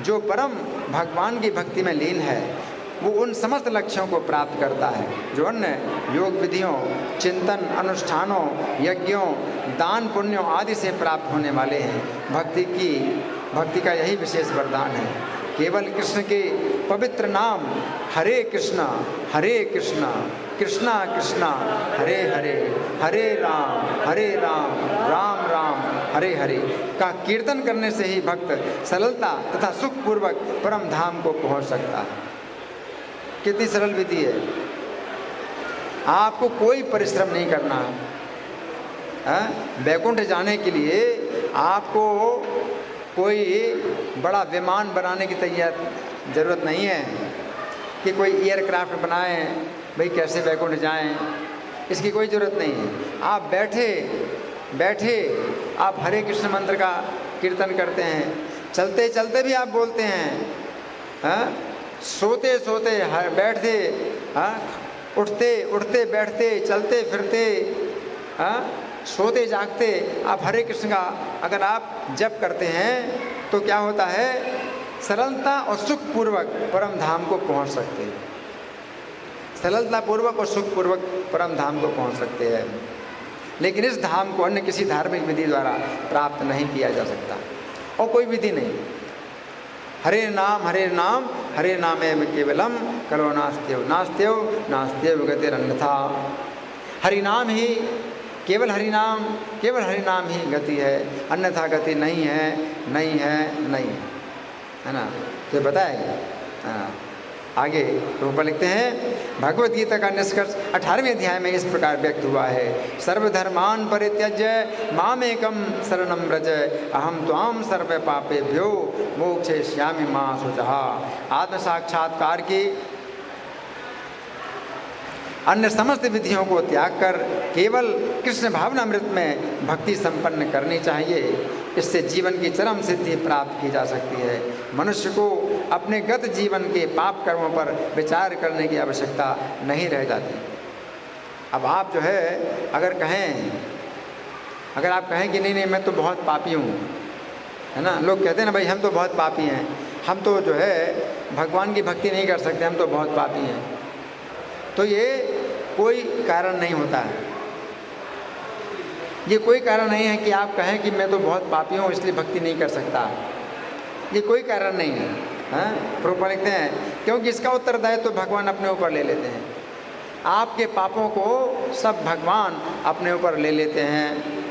जो परम भगवान की भक्ति में लीन है वो उन समस्त लक्ष्यों को प्राप्त करता है जो अन्य योग विधियों, चिंतन, अनुष्ठानों, यज्ञों, दान पुण्यों आदि से प्राप्त होने वाले हैं। भक्ति का यही विशेष वरदान है। केवल कृष्ण के पवित्र नाम हरे कृष्णा कृष्णा कृष्णा हरे हरे, हरे राम राम राम हरे हरे का कीर्तन करने से ही भक्त सरलता तथा सुखपूर्वक परम धाम को पहुंच सकता है। कितनी सरल विधि है, आपको कोई परिश्रम नहीं करना है। वैकुंठ जाने के लिए आपको कोई बड़ा विमान बनाने की ज़रूरत नहीं है कि कोई एयरक्राफ्ट बनाएं, भाई कैसे वैकुंठ जाएं, इसकी कोई ज़रूरत नहीं है। आप बैठे आप हरे कृष्ण मंत्र का कीर्तन करते हैं, चलते चलते भी आप बोलते हैं, सोते सोते बैठते, उठते उठते बैठते, चलते फिरते, सोते जागते आप हरे कृष्ण का अगर आप जप करते हैं तो क्या होता है, सरलता और सुखपूर्वक परम धाम को पहुंच सकते हैं। सरलता पूर्वक और सुखपूर्वक परम धाम को पहुंच सकते हैं। लेकिन इस धाम को अन्य किसी धार्मिक विधि द्वारा प्राप्त नहीं किया जा सकता, और कोई विधि नहीं। हरे नाम हरे नामेव केवलम कलो नास्त्यव गतिरन्यथा। हरिनाम ही केवल हरिनाम ही गति है, अन्यथा गति नहीं है ना। तो बताएगा आगे रूप लिखते हैं, भगवद गीता का निष्कर्ष 18वें अध्याय में इस प्रकार व्यक्त हुआ है। सर्वधर्मान परित्यज्य मामेकं शरणं व्रज अहम त्वां सर्व पापेभ्यो मोक्षयिष्यामि मा शुचः। आत्म साक्षात्कार की अन्य समस्त विधियों को त्याग कर केवल कृष्ण भावनामृत में भक्ति संपन्न करनी चाहिए। इससे जीवन की चरम सिद्धि प्राप्त की जा सकती है। मनुष्य को अपने गत जीवन के पाप कर्मों पर विचार करने की आवश्यकता नहीं रह जाती। अब आप जो है अगर आप कहें कि नहीं मैं तो बहुत पापी हूँ, है ना, लोग कहते हैं ना भाई हम तो बहुत पापी हैं, हम तो जो है भगवान की भक्ति नहीं कर सकते, हम तो बहुत पापी हैं, तो ये कोई कारण नहीं होता है। ये कोई कारण नहीं है कि आप कहें कि मैं तो बहुत पापी हूँ इसलिए भक्ति नहीं कर सकता, ये कोई कारण नहीं है। प्रभुपाद लिखते हैं क्योंकि इसका उत्तरदायित्व तो भगवान अपने ऊपर ले लेते हैं। आपके पापों को सब भगवान अपने ऊपर ले लेते हैं।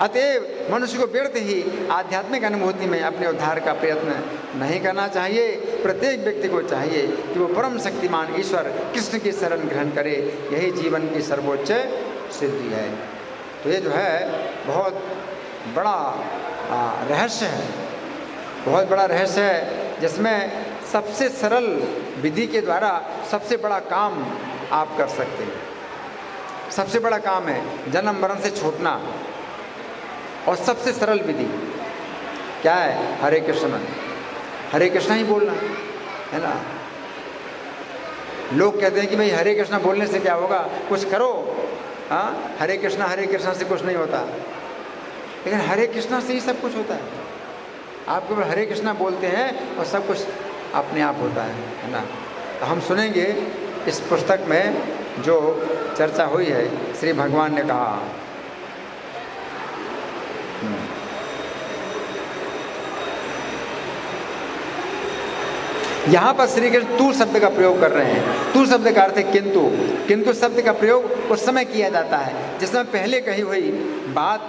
अतएव मनुष्य को व्यर्थ ही आध्यात्मिक अनुभूति में अपने उद्धार का प्रयत्न नहीं करना चाहिए। प्रत्येक व्यक्ति को चाहिए कि वो परम शक्तिमान ईश्वर कृष्ण की शरण ग्रहण करे, यही जीवन की सर्वोच्च सिद्धि है। तो ये जो है बहुत बड़ा रहस्य है, बहुत बड़ा रहस्य है, जिसमें सबसे सरल विधि के द्वारा सबसे बड़ा काम आप कर सकते हैं। सबसे बड़ा काम है जन्म मरण से छूटना, और सबसे सरल विधि क्या है, हरे कृष्ण ही बोलना है ना। लोग कहते हैं कि भाई हरे कृष्ण बोलने से क्या होगा, कुछ करो। हरे कृष्ण से कुछ नहीं होता, लेकिन हरे कृष्ण से ही सब कुछ होता है। आप केवल हरे कृष्ण बोलते हैं और सब कुछ अपने आप होता है ना। तो हम सुनेंगे इस पुस्तक में जो चर्चा हुई है, श्री भगवान ने कहा, यहाँ पर श्री कृष्ण तू शब्द का प्रयोग कर रहे हैं। तू शब्द का अर्थ है किंतु शब्द का प्रयोग उस समय किया जाता है जिसमें पहले कही हुई बात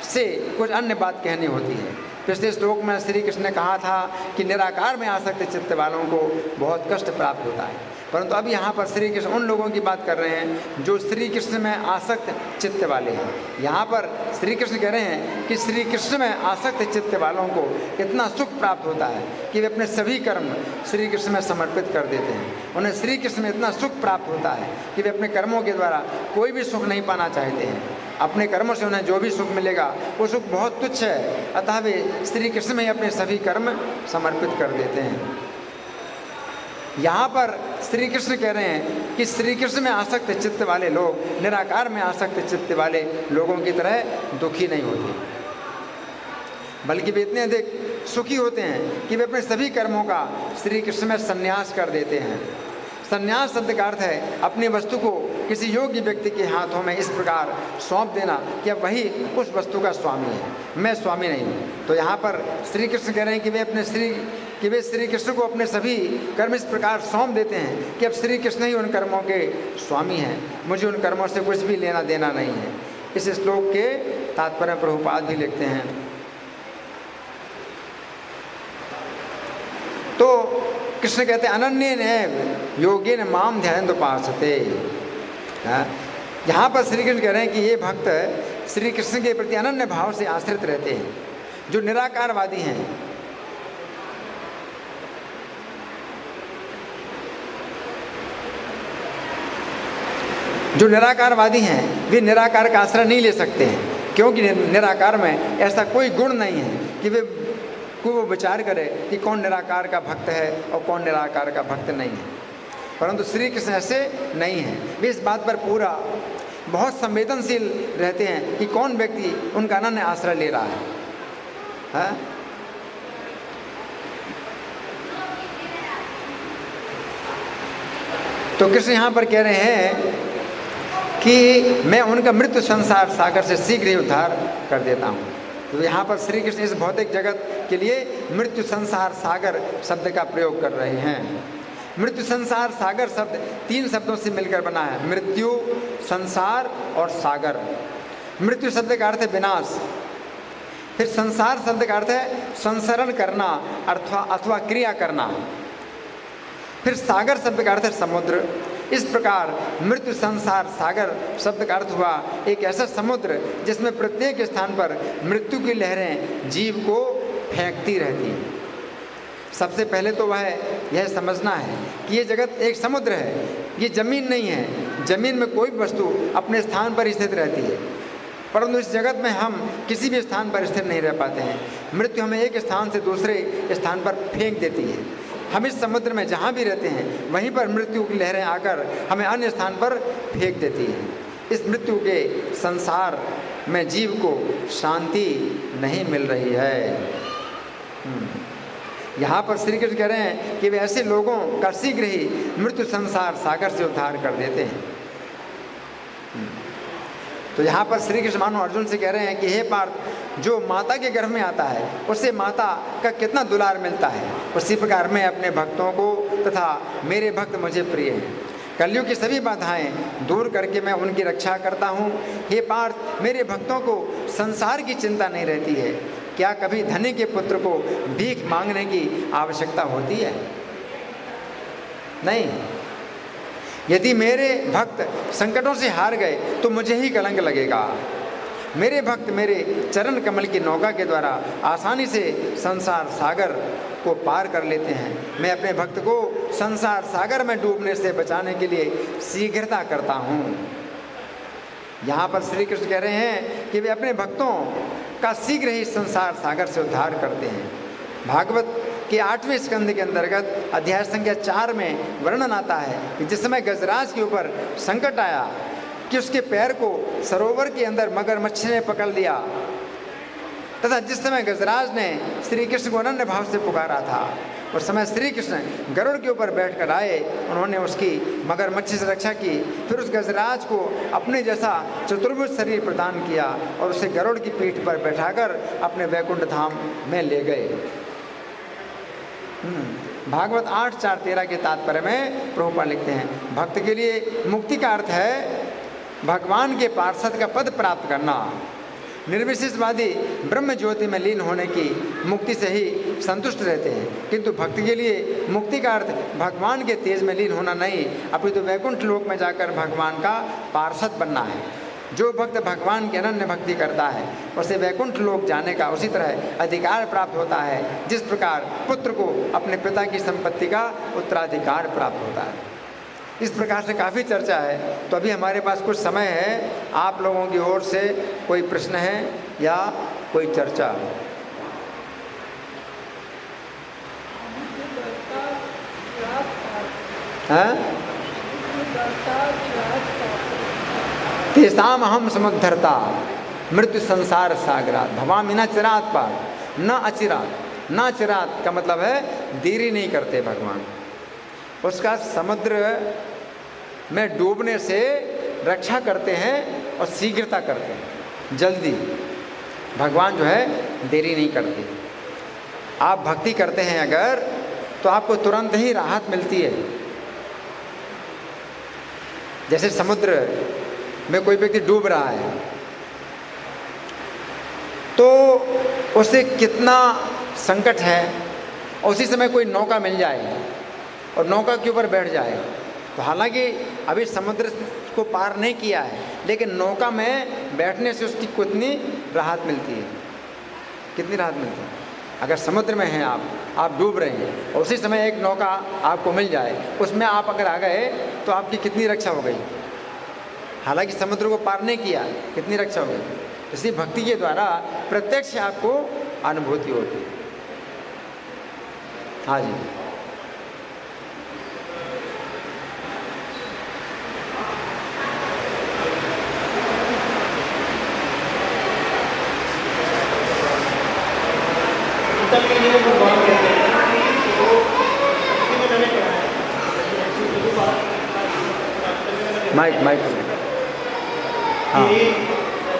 से कुछ अन्य बात कहनी होती है। पिछले श्लोक में श्री कृष्ण ने कहा था कि निराकार में आसक्त चित्त वालों को बहुत कष्ट प्राप्त होता है, परंतु अब यहाँ पर श्री कृष्ण उन लोगों की बात कर रहे हैं जो श्री कृष्ण में आसक्त चित्त वाले हैं। यहाँ पर श्री कृष्ण कह रहे हैं कि श्री कृष्ण में आसक्त चित्त वालों को इतना सुख प्राप्त होता है कि वे अपने सभी कर्म श्री कृष्ण में समर्पित कर देते हैं। उन्हें श्री कृष्ण में इतना सुख प्राप्त होता है कि वे अपने कर्मों के द्वारा कोई भी सुख नहीं पाना चाहते हैं। अपने कर्मों से उन्हें जो भी सुख मिलेगा वो सुख बहुत तुच्छ है, अतः वे श्री कृष्ण में अपने सभी कर्म समर्पित कर देते हैं। यहाँ पर श्री कृष्ण कह रहे हैं कि श्री कृष्ण में आसक्त चित्त वाले लोग निराकार में आसक्त चित्त वाले लोगों की तरह दुखी नहीं होते, बल्कि वे इतने अधिक सुखी होते हैं कि वे अपने सभी कर्मों का श्री कृष्ण में संन्यास कर देते हैं। संन्यास शब्द का अर्थ है अपनी वस्तु को किसी योग्य व्यक्ति के हाथों में इस प्रकार सौंप देना कि अब वही उस वस्तु का स्वामी है, मैं स्वामी नहीं हूँ। तो यहाँ पर श्री कृष्ण कह रहे हैं कि वे श्री कृष्ण को अपने सभी कर्म इस प्रकार सौंप देते हैं कि अब श्री कृष्ण ही उन कर्मों के स्वामी हैं, मुझे उन कर्मों से कुछ भी लेना देना नहीं है। इस श्लोक के तात्पर्य प्रभुपाद भी लिखते हैं। तो कृष्ण कहते हैं अनन्येन योगेन माम ध्यान उपासते। यहाँ पर श्री कृष्ण कह रहे हैं कि ये भक्त श्री कृष्ण के प्रति अनन्य भाव से आश्रित रहते हैं। जो निराकारवादी हैं, वे निराकार का आश्रय नहीं ले सकते हैं, क्योंकि निराकार में ऐसा कोई गुण नहीं है कि वो विचार करे कि कौन निराकार का भक्त है और कौन निराकार का भक्त नहीं है। परंतु श्री कृष्ण ऐसे नहीं हैं, वे इस बात पर पूरा बहुत संवेदनशील रहते हैं कि कौन व्यक्ति उनका अनन्य आश्रय ले रहा है। तो कृष्ण यहाँ पर कह रहे हैं कि मैं उनका मृत्यु संसार सागर से शीघ्र ही उद्धार कर देता हूँ। तो यहाँ पर श्री कृष्ण इस भौतिक जगत के लिए मृत्यु संसार सागर शब्द का प्रयोग कर रहे हैं। मृत्यु संसार सागर शब्द 3 शब्दों से मिलकर बना है, मृत्यु, संसार और सागर। मृत्यु शब्द का अर्थ है विनाश, फिर संसार शब्द का अर्थ है संसरण करना अथवा क्रिया करना, फिर सागर शब्द का अर्थ है समुद्र। इस प्रकार मृत्यु संसार सागर शब्द का अर्थ हुआ एक ऐसा समुद्र जिसमें प्रत्येक स्थान पर मृत्यु की लहरें जीव को फेंकती रहती हैं। सबसे पहले तो वह यह समझना है कि ये जगत एक समुद्र है, ये जमीन नहीं है। जमीन में कोई वस्तु अपने स्थान पर स्थित रहती है, परंतु इस जगत में हम किसी भी स्थान पर स्थिर नहीं रह पाते हैं। मृत्यु हमें एक स्थान से दूसरे स्थान पर फेंक देती है। हम इस समुद्र में जहाँ भी रहते हैं वहीं पर मृत्यु की लहरें आकर हमें अन्य स्थान पर फेंक देती हैं। इस मृत्यु के संसार में जीव को शांति नहीं मिल रही है। यहाँ पर श्री कृष्ण कह रहे हैं कि वे ऐसे लोगों का शीघ्र ही मृत्यु संसार सागर से उद्धार कर देते हैं। तो यहाँ पर श्री कृष्ण मानो अर्जुन से कह रहे हैं कि हे पार्थ, जो माता के गर्भ में आता है उससे माता का कितना दुलार मिलता है, उसी प्रकार मैं अपने भक्तों को तथा मेरे भक्त मुझे प्रिय हैं। कलयुग की सभी बाधाएं दूर करके मैं उनकी रक्षा करता हूँ। हे पार्थ, मेरे भक्तों को संसार की चिंता नहीं रहती है। क्या कभी धनी के पुत्र को भीख मांगने की आवश्यकता होती है? नहीं। यदि मेरे भक्त संकटों से हार गए तो मुझे ही कलंक लगेगा। मेरे भक्त मेरे चरण कमल की नौका के द्वारा आसानी से संसार सागर को पार कर लेते हैं। मैं अपने भक्त को संसार सागर में डूबने से बचाने के लिए शीघ्रता करता हूँ। यहाँ पर श्री कृष्ण कह रहे हैं कि वे अपने भक्तों का शीघ्र ही संसार सागर से उद्धार करते हैं। भागवत के 8वें स्कंद के अंतर्गत अध्याय संख्या 4 में वर्णन आता है कि जिस समय गजराज के ऊपर संकट आया कि उसके पैर को सरोवर के अंदर मगरमच्छ ने पकड़ लिया, तथा जिस समय गजराज ने श्री कृष्ण को अनन्य भाव से पुकारा था, उस समय श्री कृष्ण गरुड़ के ऊपर बैठकर आए। उन्होंने उसकी मगरमच्छ से रक्षा की, फिर उस गजराज को अपने जैसा चतुर्भुज शरीर प्रदान किया और उसे गरुड़ की पीठ पर बैठाकर अपने वैकुंठ धाम में ले गए। भागवत 8:4-13 के तात्पर्य में प्रभुपाद लिखते हैं, भक्त के लिए मुक्ति का अर्थ है भगवान के पार्षद का पद प्राप्त करना। निर्विशेषवादी ब्रह्म ज्योति में लीन होने की मुक्ति से ही संतुष्ट रहते हैं, किंतु भक्त के लिए मुक्ति का अर्थ भगवान के तेज में लीन होना नहीं, अपितु वैकुंठ लोक में जाकर भगवान का पार्षद बनना है। जो भक्त भगवान की अनन्य भक्ति करता है उसे वैकुंठ लोक जाने का उसी तरह अधिकार प्राप्त होता है जिस प्रकार पुत्र को अपने पिता की संपत्ति का उत्तराधिकार प्राप्त होता है। इस प्रकार से काफ़ी चर्चा है। तो अभी हमारे पास कुछ समय है, आप लोगों की ओर से कोई प्रश्न है या कोई चर्चा? तेषाम अहम समुद्धरता मृत्यु संसार सागरात भवामि न चिरात पार न अचिरात। न चिरात का मतलब है देरी नहीं करते भगवान, उसका समुद्र में डूबने से रक्षा करते हैं और शीघ्रता करते हैं, जल्दी। भगवान जो है देरी नहीं करते। आप भक्ति करते हैं अगर, तो आपको तुरंत ही राहत मिलती है। जैसे समुद्र में कोई व्यक्ति डूब रहा है तो उसे कितना संकट है, उसी समय कोई नौका मिल जाए और नौका के ऊपर बैठ जाए, तो हालांकि अभी समुद्र को पार नहीं किया है, लेकिन नौका में बैठने से उसकी कितनी राहत मिलती है, कितनी राहत मिलती है। अगर समुद्र में हैं आप डूब रहे हैं और उसी समय एक नौका आपको मिल जाए, उसमें आप अगर आ गए तो आपकी कितनी रक्षा हो गई। हालांकि समुद्र को पार नहीं किया, कितनी रक्षा हो गई। इसलिए भक्ति के द्वारा प्रत्यक्ष आपको अनुभूति होती है। हाँ जी, माइक हाँ।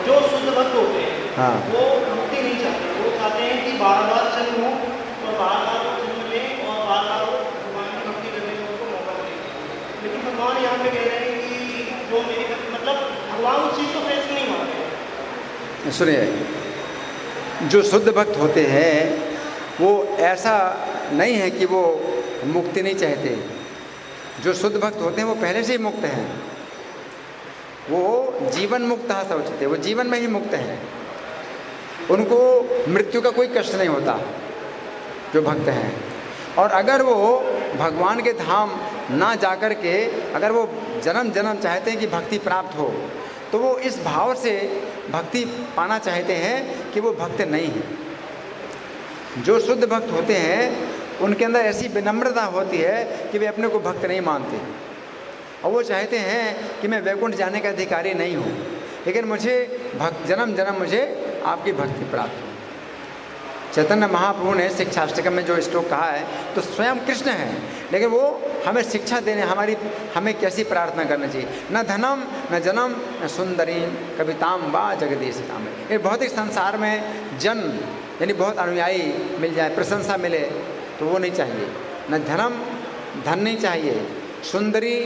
जो शुद्ध भक्त होते हैं हाँ, वो मुक्ति नहीं चाहते, वो चाहते हैं कि बार बार जन्म हो और बार बार जन्म लें और बार बार भगवान की भक्ति करने का उनको मौका मिले। लेकिन भगवान यहाँ पे कह रहे हैं कि जो मेरी मतलब भगवान उस चीज़ को श्रेष्ठ नहीं मानते। सुनिए, जो शुद्ध भक्त होते हैं वो ऐसा नहीं है कि वो मुक्ति नहीं चाहते। जो शुद्ध भक्त होते हैं वो पहले से ही मुक्त हैं, वो जीवन मुक्त शौचते, वो जीवन में ही मुक्त हैं, उनको मृत्यु का कोई कष्ट नहीं होता जो भक्त हैं। और अगर वो भगवान के धाम ना जाकर के अगर वो जन्म जन्म चाहते हैं कि भक्ति प्राप्त हो, तो वो इस भाव से भक्ति पाना चाहते हैं कि वो भक्त नहीं हैं। जो शुद्ध भक्त होते हैं उनके अंदर ऐसी विनम्रता होती है कि वे अपने को भक्त नहीं मानते और वो चाहते हैं कि मैं वैकुंठ जाने का अधिकारी नहीं हूँ, लेकिन मुझे जन्म जन्म मुझे आपकी भक्ति प्राप्त हो। चैतन्य महाप्रभु ने शिक्षाष्टकम में जो श्लोक कहा है तो स्वयं कृष्ण है, लेकिन वो हमें शिक्षा देने हमें कैसी प्रार्थना करनी चाहिए। न धनम न जनम न सुंदरी कविताम वा जगदीशिताम। ये भौतिक संसार में जन्म यानी बहुत अनुयायी मिल जाए, प्रशंसा मिले, तो वो नहीं चाहिए। न धन नहीं चाहिए, सुंदरी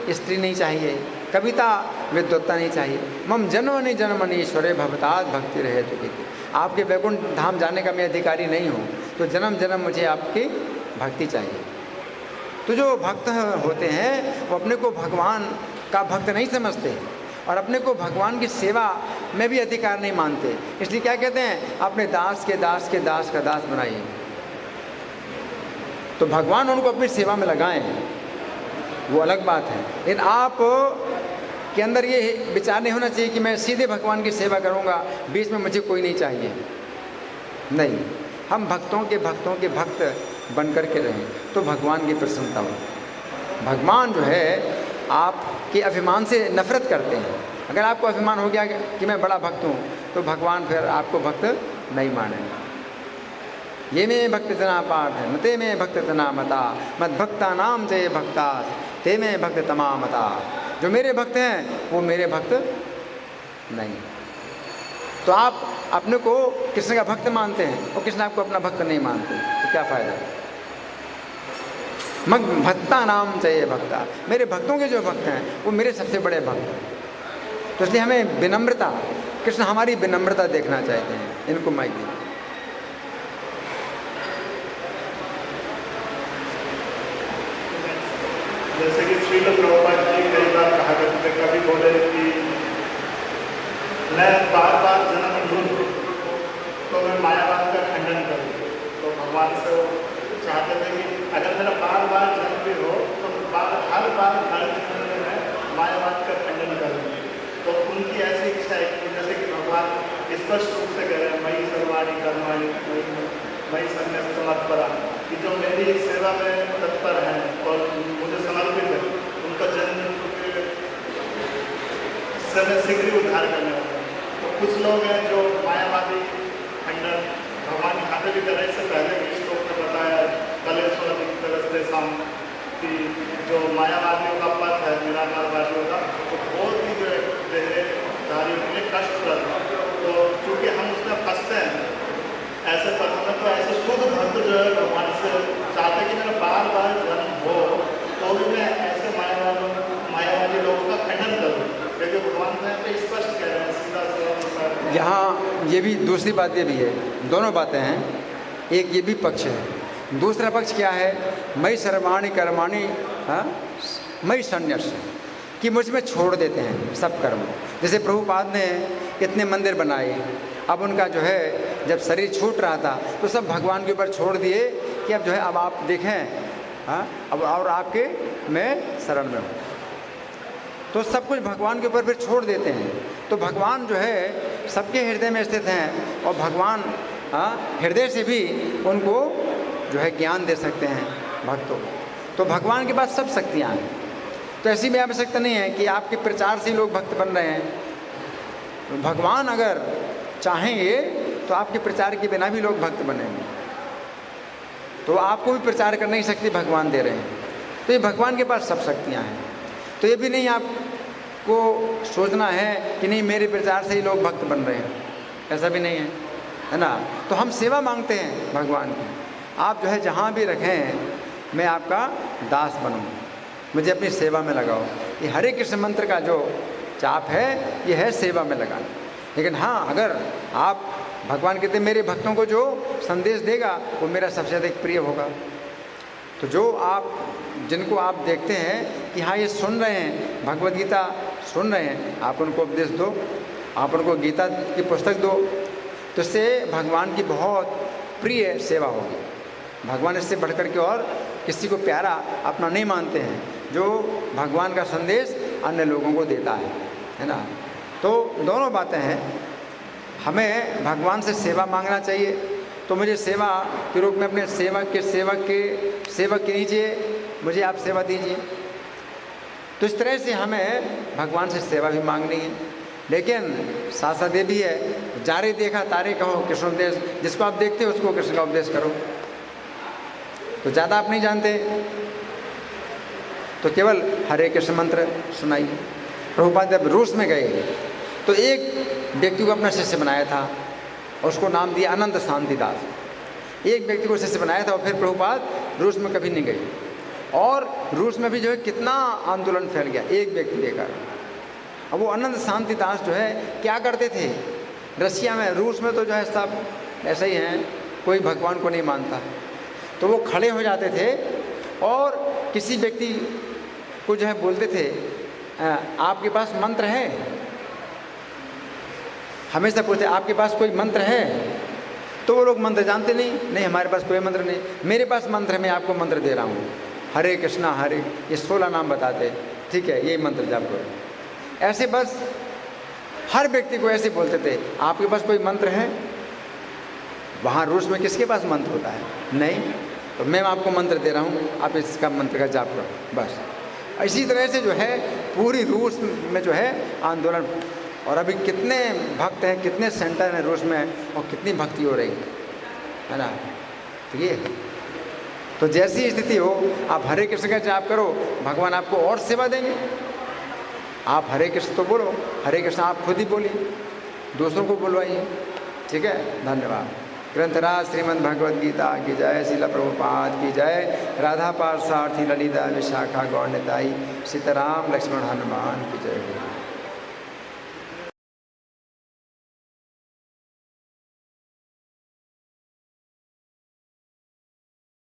स्त्री नहीं चाहिए, कविता विद्वत्ता नहीं चाहिए। मम जनमनि जनमनि ईश्वरे भवतात् भक्ति रहे तो। आपके वैकुंठ धाम जाने का मैं अधिकारी नहीं हूँ, तो जन्म जन्म मुझे आपकी भक्ति चाहिए। तो जो भक्त होते हैं वो अपने को भगवान का भक्त नहीं समझते और अपने को भगवान की सेवा में भी अधिकार नहीं मानते। इसलिए क्या कहते हैं, अपने दास के दास के दास का दास बनाइए। तो भगवान उनको अपनी सेवा में लगाएं, वो अलग बात है। लेकिन आप के अंदर ये विचार नहीं होना चाहिए कि मैं सीधे भगवान की सेवा करूंगा, बीच में मुझे कोई नहीं चाहिए। नहीं, हम भक्तों के भक्त बन कर के रहें तो भगवान की प्रसन्नता हो। भगवान जो है आपके अभिमान से नफरत करते हैं। अगर आपको अभिमान हो गया कि मैं बड़ा भक्त हूँ, तो भगवान फिर आपको भक्त नहीं मानेंगे। ये में भक्त तना पाठ है मते में भक्त तना मता मत भक्ता नाम से भक्ता ते में भक्त तमा मता। जो मेरे भक्त हैं वो मेरे भक्त नहीं। तो आप अपने को कृष्ण का भक्त मानते हैं और कृष्ण आपको अपना भक्त नहीं मानते, तो क्या फ़ायदा। मग भक्ता नाम चाहिए भक्ता, मेरे भक्तों के जो भक्त हैं वो मेरे सबसे बड़े भक्त हैं। तो इसलिए हमें विनम्रता, कृष्ण हमारी विनम्रता देखना चाहते हैं। इनको माइक दीजिए। जैसे कि श्रील प्रभुपाद जी कई बार कहा करते थे, कभी बोले कि मैं बार बार जन्म लूँ तो मैं मायावाद का खंडन करूँ। तो भगवान से वो चाहते थे कि अगर मेरा बार बार जन्म भी हो तो हर बार स्पष्ट रूप से कह रहे हैं, मई सर्वाणी कर्माणि मई संन्यस्त मत्परा, कि जो मेरी सेवा में तत्पर हैं और मुझे समर्पित है, उनका जन्म से मैं शीघ्र ही उद्धार करने वाला हूँ। तो कुछ लोग हैं जो मायावादी खंडन भगवान यहाँ पे भी कर रहे, इससे पहले भी श्लोक में बताया कलेश्वर तरसते शाम कि जो मायावादियों का पथ है निराकारवादियों का, तो बहुत ही जो देहधारियों के लिए कष्टप्रद है। तो चूँकि हम उसमें फंसते हैं ऐसे पथ में, तो ऐसे शुद्ध भक्त जो है भगवान से चाहते हैं कि मेरा बार बार जन्म हो, तो भी मैं ऐसे मायावादी लोगों का खंडन करूँ, क्योंकि भगवान ने पे स्पष्ट कह रहे हैं सीधा सीधा। यहाँ ये भी दूसरी बात ये भी है, दोनों बातें हैं, एक ये भी पक्ष है, दूसरा पक्ष क्या है, मई सर्वाणी कर्माणि मई संन्यास, कि मुझ में छोड़ देते हैं सब कर्म। जैसे प्रभुपाद ने इतने मंदिर बनाए, अब उनका जो है जब शरीर छूट रहा था तो सब भगवान के ऊपर छोड़ दिए कि अब जो है अब आप देखें अब और आपके मैं शरण में हूँ, तो सब कुछ भगवान के ऊपर फिर छोड़ देते हैं। तो भगवान जो है सबके हृदय में स्थित हैं और भगवान हृदय से भी उनको जो है ज्ञान दे सकते हैं भक्तों को। तो भगवान के पास सब शक्तियाँ हैं, तो ऐसी भी आवश्यकता नहीं है कि आपके प्रचार से ही लोग भक्त बन रहे हैं। भगवान अगर चाहेंगे तो आपके प्रचार के बिना भी लोग भक्त बनेंगे, तो आपको भी प्रचार करने की शक्ति भगवान दे रहे हैं। तो ये भगवान के पास सब शक्तियाँ हैं। तो ये भी नहीं आपको सोचना है कि नहीं मेरे प्रचार से ही लोग भक्त बन रहे हैं, ऐसा भी नहीं है ना। तो हम सेवा मांगते हैं भगवान की, आप जो है जहाँ भी रखें मैं आपका दास बनूँ, मुझे अपनी सेवा में लगाओ। ये हरे कृष्ण मंत्र का जो चाप है ये है सेवा में लगाना। लेकिन हाँ, अगर आप भगवान कहते मेरे भक्तों को जो संदेश देगा वो मेरा सबसे अधिक प्रिय होगा। तो जो आप जिनको आप देखते हैं कि हाँ ये सुन रहे हैं, भगवद गीता सुन रहे हैं, आप उनको उपदेश दो, आप उनको गीता की पुस्तक दो, तो इससे भगवान की बहुत प्रिय सेवा होगी। भगवान इससे बढ़कर के और किसी को प्यारा अपना नहीं मानते हैं जो भगवान का संदेश अन्य लोगों को देता है ना। तो दोनों बातें हैं, हमें भगवान से सेवा मांगना चाहिए। तो मुझे सेवा के रूप में अपने सेवक कीजिए, मुझे आप सेवा दीजिए। तो इस तरह से हमें भगवान से सेवा भी मांगनी है। लेकिन साथ साथ ये भी है, जारे देखा तारे कहो कृष्ण उपदेश, जिसको आप देखते हो उसको कृष्ण का उपदेश करो। तो ज़्यादा आप नहीं जानते तो केवल हरे कृष्ण मंत्र सुनाइए। प्रभुपाद जब रूस में गए तो एक व्यक्ति को अपना शिष्य बनाया था और उसको नाम दिया अनंत शांति दास। एक व्यक्ति को शिष्य बनाया था और फिर प्रभुपाद रूस में कभी नहीं गए। और रूस में भी जो है कितना आंदोलन फैल गया एक व्यक्ति लेकर। अब वो अनंत शांति दास जो है क्या करते थे, रशिया में, रूस में तो जो है सब ऐसे ही हैं, कोई भगवान को नहीं मानता। तो वो खड़े हो जाते थे और किसी व्यक्ति को जो है बोलते थे आपके पास मंत्र है, हमेशा पूछते आपके पास कोई मंत्र है। तो वो लोग मंत्र जानते नहीं हमारे पास कोई मंत्र नहीं, मेरे पास मंत्र है, मैं आपको मंत्र दे रहा हूँ, हरे कृष्णा हरे, ये 16 नाम बताते, ठीक है ये मंत्र जाप करो। ऐसे बस हर व्यक्ति को ऐसे बोलते थे आपके पास कोई मंत्र है। वहाँ रूस में किसके पास मंत्र होता है? नहीं। तो मैं आपको मंत्र दे रहा हूँ, आप इसका मंत्र का जाप करो बस। इसी तरह से जो है पूरी रूस में जो है आंदोलन, और अभी कितने भक्त हैं, कितने सेंटर हैं रूस में और कितनी भक्ति हो रही है ना। तो ये तो जैसी स्थिति हो आप हरे कृष्ण का जाप करो, भगवान आपको और सेवा देंगे। आप हरे कृष्ण तो बोलो, हरे कृष्ण आप खुद ही बोलिए, दूसरों को बुलवाइए, ठीक है। धन्यवाद। ग्रंथराज श्रीमद् भगवद गीता की जय, श्रील प्रभुपाद की जय, राधा पार्थ सारथी ललिता विशाखा गौर निताई, सीताराम लक्ष्मण हनुमान की जय।